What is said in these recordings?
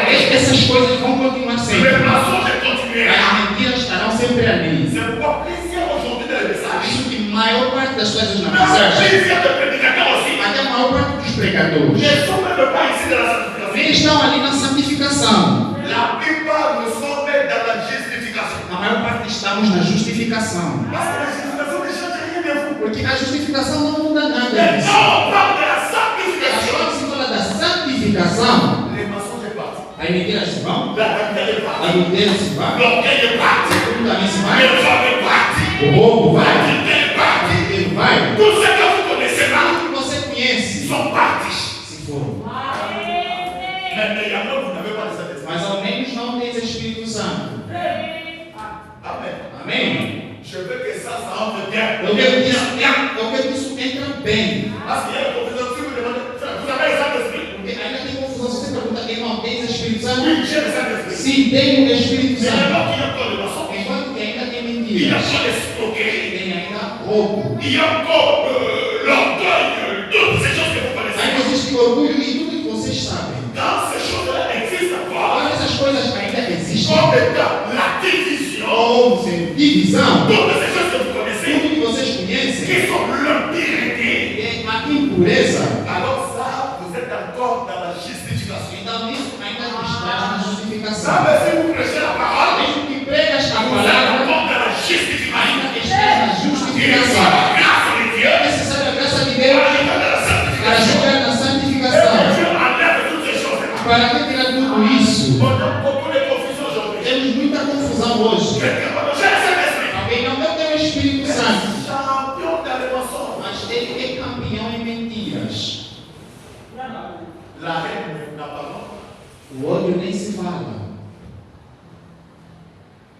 Essas coisas vão continuar sempre. Le mensonge continuera. As mentiras estarão sempre ali. C'est pourquoi plusieurs aujourd'hui dans les messages, Isso que a maior parte das coisas na même mensagem, plusieurs de prédicateurs aussi, até a maior parte dos pregadores, ne sont même pas ici dans la sanctification. nem estão ali na santificação. La plupart ne sont même dans la justification. A maior parte estamos na justificação. Parce que la justification ne change rien de vous. Porque a justificação não muda nada Mais disso. quand on parle de la Mas sanctification, quando se fala da santificação, les mensonges partent. as mentiras se vão, La vérité a part. adultério se vai, L'orgueil est parti. tudo também se Le vai, vol est parti. o roubo vai, L'adultère est o parti. adultério vai, Tout ce que vous connaissez là, tudo que você conhece sont partis. se foram. Mais également, vous n'avez pas de Saint-Esprit. Mas ao menos não tens Espírito Santo. Amen. Amém? Je veux que ça entre bien. Eu quero que isso entra bem. Parce qu'il y a une confusion. Si vous demandez, vous avez le Saint-Esprit? Porque ainda tem confusão. Se você pergunta, irmão, tens Espírito Santo? Oui, j'ai le Saint-Esprit. Sim, tem o Espírito Mais Santo. alors qu'il y a encore le mensonge, Enquanto que ainda tem il y a mentiras, encore l'escroquerie, tem ainda roubo. il y a encore l'orgueil, toutes ces choses que vous connaissez. Ainda existe orgulho e tudo que vocês sabem. Dans ces choses-là existent encore. Agora essas coisas ainda existem. Comme étant la division, Ou sem divisão, toutes ces choses que vous connaissez, tudo que vocês conhecem, qui sont l'impureté. é a impureza. Alors ça, vous êtes encore dans la justification. Então isso ainda está na justificação. Ça, mais si vous prêchez la parole, Mesmo que pregas a vous êtes palavra, encore dans la justification. ainda estás na Il faut justificação. la grâce de Dieu. É necessário a graça de Pour Deus aller dans la para sanctification. chegar na Et santificação. Dieu enlève toutes ces choses-là. Para que tirar tudo isso? On a beaucoup de confusion aujourd'hui. Temos muita confusão hoje. Quelqu'un va nous chercher l'esprit. Alguém não tem o Espírito Santo, Champion dans les mensonges. mas ele é campeão em mentiras. La haine n'a pas nom. O ódio nem se fala.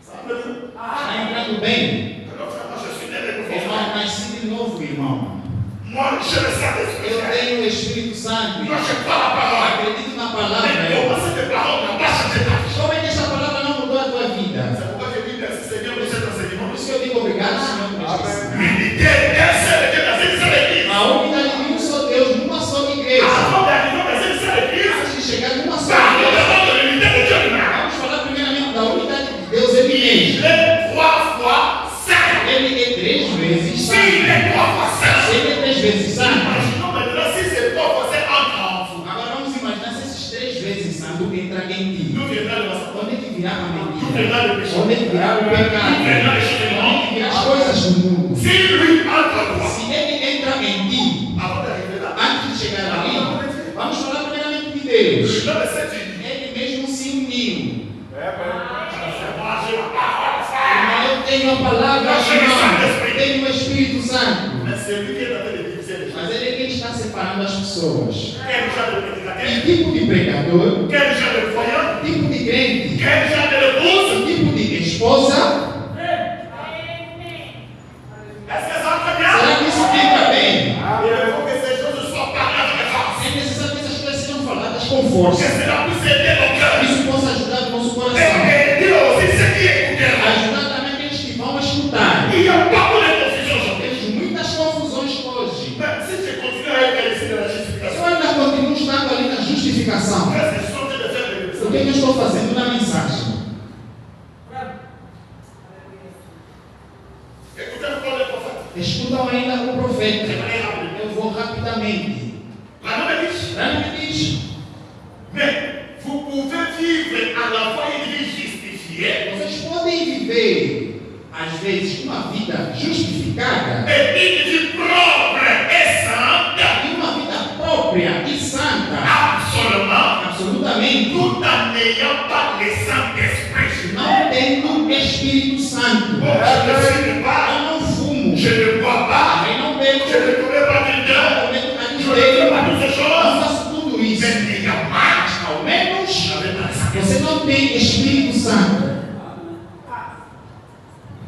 Ça veut dire, Está entrando bem? alors vraiment, je suis né de nouveau. Irmão, nasci de novo, irmão. Moi, je le Saint-Esprit. Eu tenho o Espírito Santo. Moi, je crois la parole. Acredito na Mais palavra. comment cette parole n'a pas changé ta vie? Como é que essa palavra não mudou a tua vida? C'est pourquoi je dis merci Seigneur pour cet enseignement. Por isso que eu digo obrigado, Senhor, por este ensino. L'unité d'un seul Dieu dans une seule église. A unidade de um só Deus, numa só igreja. Avant d'arriver dans une seule église, Antes de chegar numa só parlons igreja, d'abord de l'unité de Dieu lui-même. vamos falar primeiramente da unidade de Deus. Ele Il mesmo. est 3 fois saint. Ele é 3 vezes S'il santo. est 3 fois saint, Se ele é 3 vezes santo, imaginons maintenant si c'est 3 fois saint entre en vous. agora vamos imaginar se esses 3 vezes santo entrar em ti. D'où viendra le mensonge? Onde é que virá a D'où mentira? viendra le péché? Onde é que virá o D'où viendra pecado? les choses du Onde é monde? que virá as coisas do mundo? Si lui entre en toi, Se ele entra em ti, avant d'arriver là, antes de chegar ali, vamos falar primeiramente de Deus. je le sais, tu dis, Ele mesmo se uniu. moi j'ai la parole, frère. Irmão, eu tenho a palavra, irmão. Eu tenho o Espírito Santo. Mais c'est lui qui est en train de diviser les choses. Mas ele é quem está separando as pessoas. Quel genre de prédicateur? Que tipo de pregador, Quel genre de croyant? tipo de crente, Quel genre d'épouse? tipo de esposa, Est-ce que ça entre bien? será que isso entra bem? Il faut que ces choses soient parlées avec force. É necessário que essas coisas sejam faladas com Que força. cela puisse aider nos cœurs. Isso possa ajudar o nosso Et coração. aider aussi ceux qui écouteront. Ajudar também aqueles que vão escutar. Il y a beaucoup de confusion aujourd'hui. Temos muitas confusões hoje. Mais si je continue à être ici dans la Eu justification, ainda continuo estando ali na justificação. qu'est-ce que je suis en train de faire de O que eu estou fazendo na mensagem? Écoutez encore le prophète. Escutam ainda o Je profeta. vais aller rappeler. Eu vou rapidamente. La Bible dit, Branham diz: mais vous pouvez vivre à la fois une vie justifiée vocês podem viver, às vezes, uma vida justificada et une vie propre et sainte, e uma vida própria e santa, absolument, absolutamente, tout en n'ayant pas le Saint-Esprit. não tendo Espírito Santo. Je ne fume pas, Eu não fumo, je ne bois pas, também não bebo, je ne commets pas d'adultère, não cometo je ne fais pas adultério, toutes ces não choses, faço tudo isso. mais n'ayant pas, Mas, ao menos, j'avais pas le Saint-Esprit. você não tem Espírito Santo.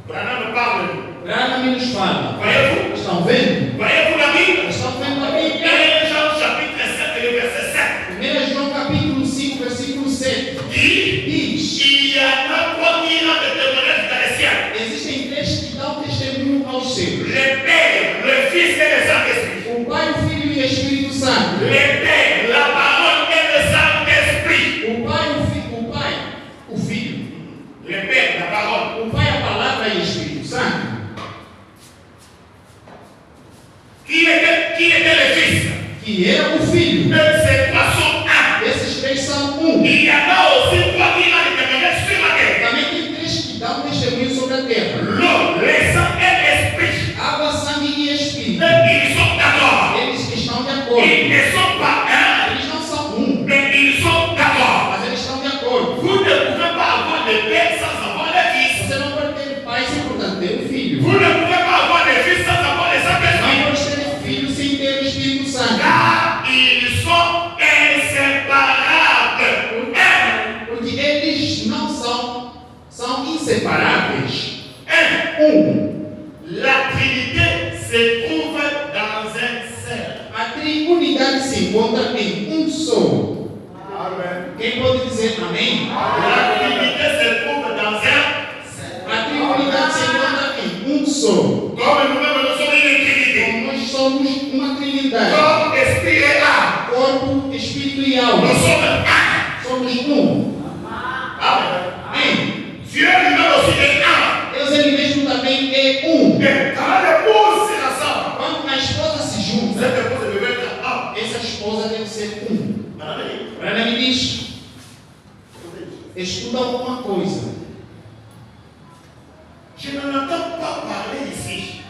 Branham me parle. Branham nos fala. Voyez-vous? Estão vendo? Voyez-vous la Bible? Estão vendo a Bíblia? 1 Jean chapitre 7 et le verset 7 1 João capítulo 5, versículo 7. dit, Diz: il y en a 3000 ans de témoignages dans les ciels. existem três que dão testemunho aos seus: Le Père, le Fils et le Saint-Esprit. o Pai, o Filho e o Espírito Santo. Le Père, la parole et le Saint-Esprit. O Pai, o um. Il y en a aussi trois qui ont des témoignages sur la terre. Também tem três que dão testemunho sobre a terra. L'eau, le sang et l'esprit. Água, sangue e espírito. Ils sont d'accord. Eles estão de acordo. Ils ne sont pas un, Eles não são um, mais ils sont d'accord. mas eles estão de acordo. Vous ne pouvez pas avoir de père sans avoir de fils. Você não pode ter pai sem, portanto, ter um filho. Vous ne pouvez pas avoir de fils sans avoir de Saint-Esprit. Não pode ter filho sem ter o Espírito Santo. Car ils sont inséparables. Porque eles não são inseparáveis. La Trinité se trouve dans un seul. A triunidade se encontra em um só. Quem pode dizer amém? La Trinité se trouve dans un seul. A triunidade se encontra em um só. Comme nous-mêmes nous sommes une Trinité. Como nós somos uma trindade. Corps, esprit et âme. Corpo, espírito e alma. Nous sommes un. Somos um. Amen. Amém. Dieu lui-même aussi est un. Deus ele mesmo também é um. Et quand l'épouse se rassemble, Quando a esposa se junta, cette épouse devait être un. essa esposa deve ser um. Madame, Ana me diz, escuta alguma coisa. je n'en entends pas parler ici.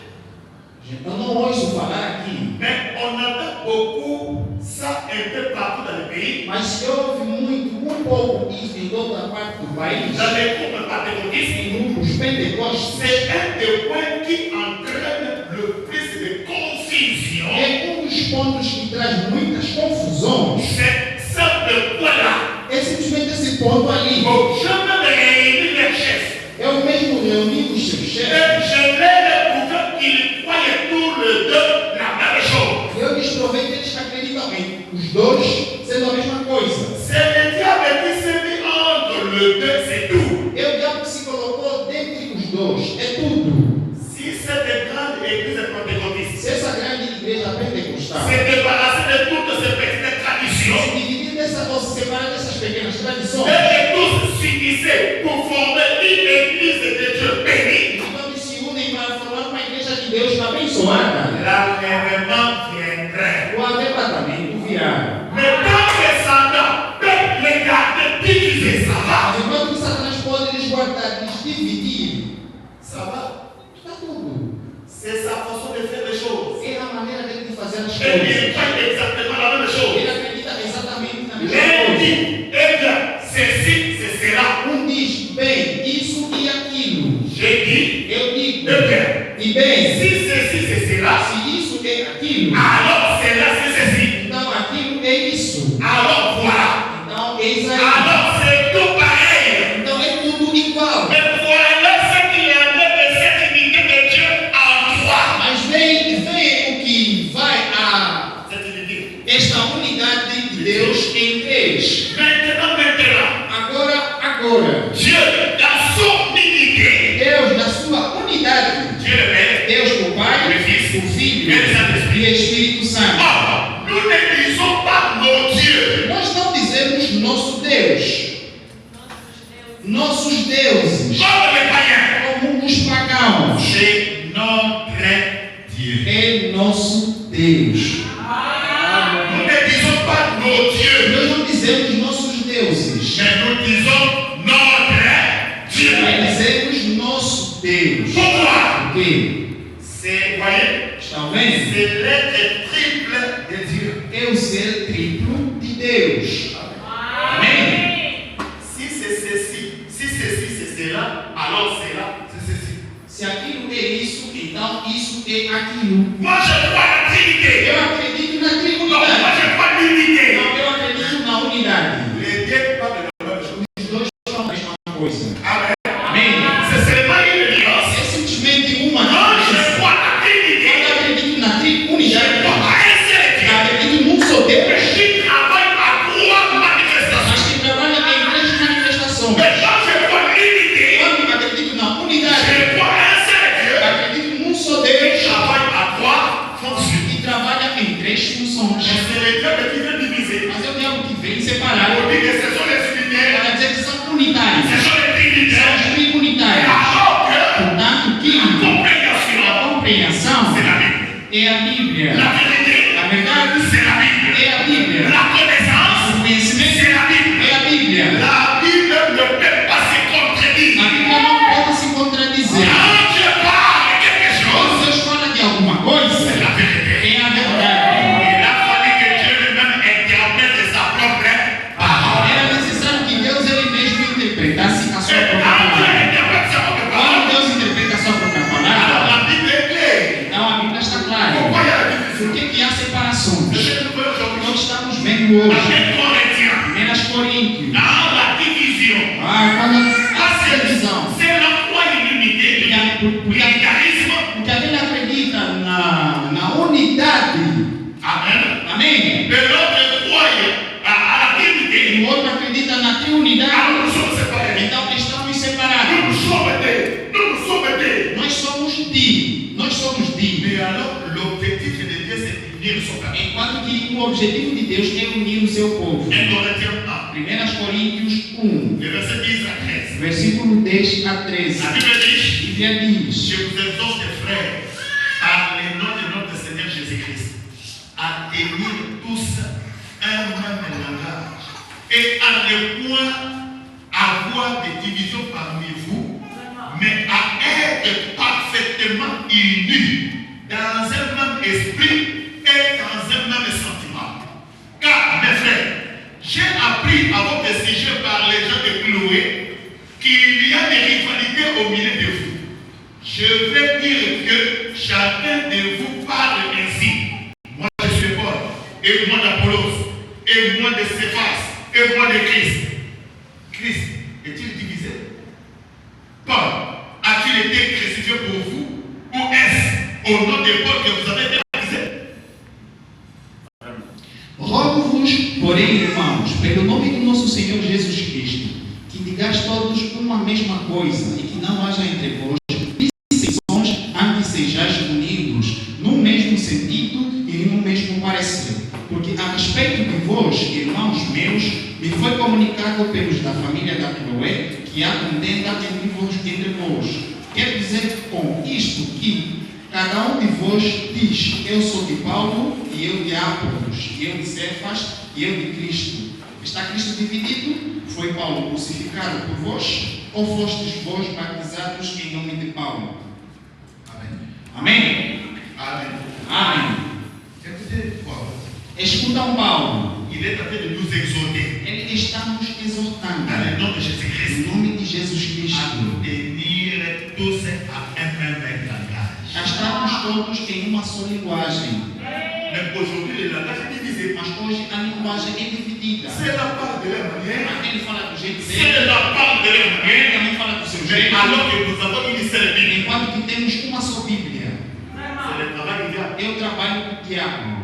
Eu não ouço falar aqui, Mais on entend beaucoup ça un peu partout dans le pays. mas se ouve um pouco isso em toda a parte do país, Dans les groupes pentecôtistes, em grupos pentecostes, c'est un des points qui entraîne le plus de confusion. é dos pontos que traz muitas confusões. C'est simple point-là. É simplesmente esse ponto ali. Au chemin de réunir les chefs, É o mesmo reunir os seus et chefes. je l'ai découvert qu'ils croyaient tous les deux la même chose. Eu desprovei que eles acreditam em os dois sendo a mesma coisa. C'est le diable qui s'est mis entre les deux, c'est tout. É o diabo que se colocou dentre os dois. É tudo. Si cette grande église pentecôtiste Se essa grande igreja pentecostal s'est débarrassée de toutes ces petites se traditions, dividir dessa, ou se separar dessas pequenas tradições, et que tous s'unissaient pour former une église de Dieu bénie, então eles se unem para formar uma igreja de Deus abençoada, l'enlèvement viendrait. o arrebatamento virá. Mais tant que Satan peut les garder divisés, ça va. Mas enquanto que Satanás pode lhes guardar, lhes dividir, Ça va. está tudo. C'est sa façon de faire les choses. É a maneira dele de fazer as Et il coisas. fait exactement la même chose. Ele acredita exatamente na mesma L'un coisa. dit, eh bien, ceci, c'est cela. Diz, bem, isso e aquilo. J'ai dit, Eu digo, eh bien, e bem, si ceci, c'est cela, se isso é aquilo, alors cela, c'est ceci. então aquilo é isso. Alors voilà. Então eis aí. Alors c'est tout pareil. Então é tudo igual. Mais voilà ce qu'il y en a de cette unité de Dieu en toi. Mas vem o que vai a Cette unité. esta unidade de Deus em três. Agora, Dieu, dans son unité, Deus, na sua unidade, Dieu le Père, Deus, o Pai, le Fils, o Filho et le Saint-Esprit. e o Espírito Santo. Or, nous ne disons pas nos dieux. Nós não dizemos nosso Deus, nossos deuses, Comme les païens. como os pagãos. C'est notre Dieu. É nosso Deus. Nous ne disons pas nos dieux, Nós não dizemos nossos deuses, mais nous disons notre Dieu. nós dizemos nosso Deus. Pourquoi? Por quê? C'est, voyez, Estão vendo? c'est l'être triple de Dieu. É o ser triplo de Deus. Amém? Si c'est ceci, si ceci, c'est cela, alors cela, c'est ceci. Se aquilo é isso, então isso é aquilo. Moi, je crois à la Trinité. Eu acredito na Non, moi, trindade. je crois à l'unité. Não, eu acredito na unidade. Les deux parlent de la même chose. Os dois são a mesma coisa. Amen. Amém? C'est seulement une nuance. É simplesmente uma Moi, je coisa. crois à la Trinité. Eu acredito na Je unidade. crois à un seul Eu Dieu. acredito num só Deus, Mais qui travaille à trois manifestations. mas que trabalha em três manifestações. Mais quand je crois à l'unité, Quando eu acredito na unidade, je crois à un seul Dieu. eu acredito num só Qui Deus travaille à trois fonctions. e trabalha em três funções. Mais c'est le diable qui veut diviser. Mas é o diabo que vem separar On dit que ce sont les unitaires, para dizer que são unitários. ce sont les trinitaires. São trinitários. Alors que Portanto, la quinto, a compréhension, compreensão c'est la Bible. é a Bíblia. La vérité, A verdade c'est la Bible. é a Bíblia. La connaissance, O conhecimento c'est la Bible. é a Bíblia. unidade, alors nous sommes séparés. então estamos separados. Nous sommes deux. Nós somos de. Mais alors, l'objectif de Dieu, c'est d'unir son peuple. Enquanto que o objetivo de Deus é unir o seu povo. 1 Corinthiens 1, 1 Coríntios 1, le verset 10 à 13. versículo 10 a 13. La Bible dit, Bíblia diz: je vous exhorte, frères, par le nom de notre Seigneur Jésus-Christ, à tenir tous un même langage et à ne point avoir de division parmi vous, mais à être parfaitement unis dans un même esprit et dans un même sentiment. Car, mes frères, j'ai appris à votre sujet par les gens de Chloé qu'il y a des rivalités au milieu de vous. Je vais dire que chacun de vous parle ainsi. Moi je suis Paul, et moi d'Apollos, et moi de Céphas, et moi de Christ. Christ est-il divisé? Paul, a-t-il été crucifié pour vous? Ou est-ce au nom de Paul que vous avez été baptisé? Rogo-vos, porém, irmãos, pelo nome do nosso Senhor Jesus Cristo, que digais todos uma mesma coisa e que não haja entre vós distinções, antes sejais unidos no mesmo sentido e no mesmo parecer. Porque a respeito de vós, irmãos meus, me foi comunicado pelos da família da Chloé que há contenda entre vós. Quero dizer com isto que cada um de vós diz: eu sou de Paulo, e eu de Apolos, e eu de Cefas, e eu de Cristo. Está Cristo dividido? Foi Paulo crucificado por vós? Ou fostes vós batizados em nome de Paulo? Amém? Amen. Amém. Écoutez, Paul, Escuta Paulo. il est en train de nous exhorter Ele está nos exortando, dans le nom de Jésus-Christ em nome de Jesus à Cristo, nous tenir tous à un même langage. a estarmos todos em uma só linguagem. Mais aujourd'hui, le langage est divisé. Mas hoje a linguagem é dividida. C'est la part de leur manière, Aquele fala do jeito dele, c'est la part de leur ele manière. também fala do seu Mais jeito. alors que nous avons une seule Bible, Enquanto que temos uma só Bíblia, c'est le travail du diable. eu trabalho com o diabo.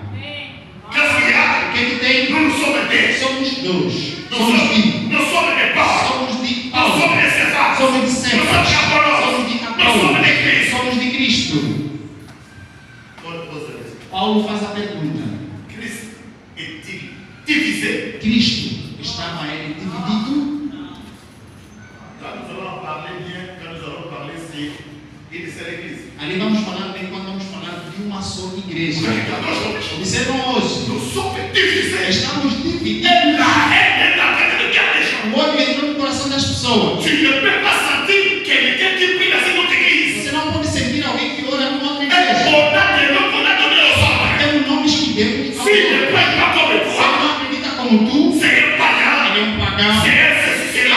Qu'est-ce qu'il y a? O que ele tem? Nous sommes des. Somos dois. Nous Somos de. nous sommes des Paul. Somos de Nous Paulo. sommes des Céphas. Somos de Nous Cefas. sommes d'Apollos. Somos de Nous sommes Apolo. de Christ. Somos de Cristo. Paul pose la question. Paulo faz a pergunta: Christ est-il divisé? Cristo estava ele dividido? Quand nous allons parler bien, quand nous allons parler, c'est une seule église. Ali vamos falar bem quando vamos falar de uma só igreja. Regardons, Observam hoje. nous sommes divisés. Estamos Et divididos. la haine est en train de garder les gens. O ódio entrou no coração das pessoas. Tu ne peux pas sentir quelqu'un qui prie dans une autre église. Você não pode sentir alguém que ora numa outra Et igreja. on a des noms qu'on a donnés aux hommes. Temos nomes que Deus S'il ne prie pas comme Você toi, não acredita como tu, c'est un païen. ele é um pagão, C'est un ceci, c'est là.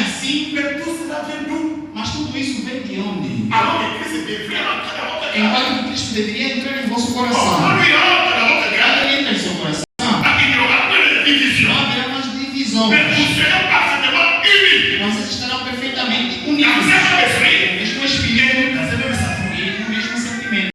assim. Mais tout cela vient d'où? Mas tudo isso vem de onde? Alors que Christ devrait rentrer dans votre cœur. Enquanto que Cristo deveria entrar em vosso Quand coração. lui rentre dans votre cœur, Quando ele entra em seu coração, il n'y aura plus de division. não haverá mais divisões. Mais vous serez parfaits